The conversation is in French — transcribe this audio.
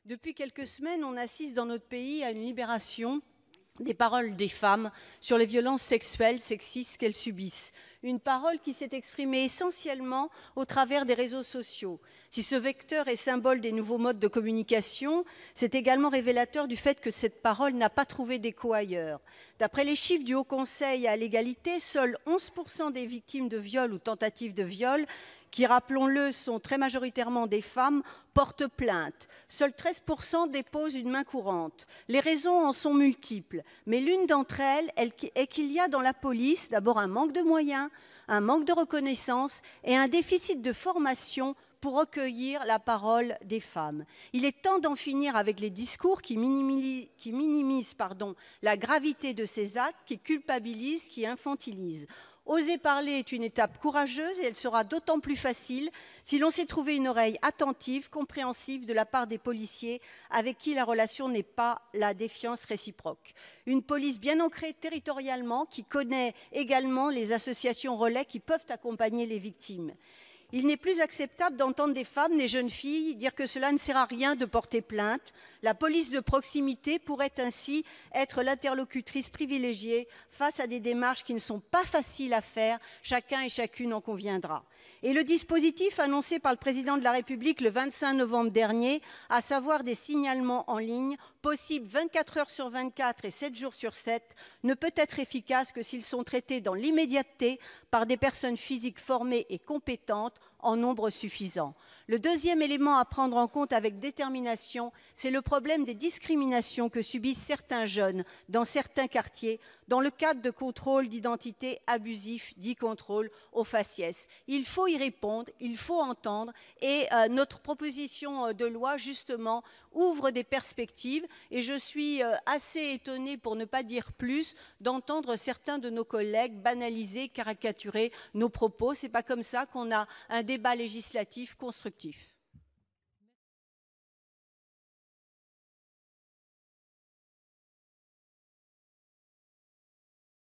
Depuis quelques semaines, on assiste dans notre pays à une libération des paroles des femmes sur les violences sexuelles, sexistes qu'elles subissent. Une parole qui s'est exprimée essentiellement au travers des réseaux sociaux. Si ce vecteur est symbole des nouveaux modes de communication, c'est également révélateur du fait que cette parole n'a pas trouvé d'écho ailleurs. D'après les chiffres du Haut Conseil à l'égalité, seuls 11% des victimes de viol ou tentatives de viol, qui, rappelons-le, sont très majoritairement des femmes, portent plainte. Seuls 13% déposent une main courante. Les raisons en sont multiples, mais l'une d'entre elles est qu'il y a dans la police d'abord un manque de moyens, un manque de reconnaissance et un déficit de formation pour recueillir la parole des femmes. Il est temps d'en finir avec les discours qui minimisent la gravité de ces actes, qui culpabilisent, qui infantilisent. Oser parler est une étape courageuse et elle sera d'autant plus facile si l'on sait trouver une oreille attentive, compréhensive de la part des policiers avec qui la relation n'est pas la défiance réciproque. Une police bien ancrée territorialement qui connaît également les associations relais qui peuvent accompagner les victimes. Il n'est plus acceptable d'entendre des femmes, des jeunes filles dire que cela ne sert à rien de porter plainte. La police de proximité pourrait ainsi être l'interlocutrice privilégiée face à des démarches qui ne sont pas faciles à faire, chacun et chacune en conviendra. Et le dispositif annoncé par le président de la République le 25 novembre dernier, à savoir des signalements en ligne, possibles 24 heures sur 24 et 7 jours sur 7, ne peut être efficace que s'ils sont traités dans l'immédiateté par des personnes physiques formées et compétentes en nombre suffisant. Le deuxième élément à prendre en compte avec détermination, c'est le problème des discriminations que subissent certains jeunes dans certains quartiers dans le cadre de contrôles d'identité abusifs, dits contrôles au faciès. Il faut y répondre, il faut entendre et notre proposition de loi, justement, ouvre des perspectives et je suis assez étonnée, pour ne pas dire plus, d'entendre certains de nos collègues banaliser, caricaturer nos propos. Ce n'est pas comme ça qu'on a un débat législatif constructif.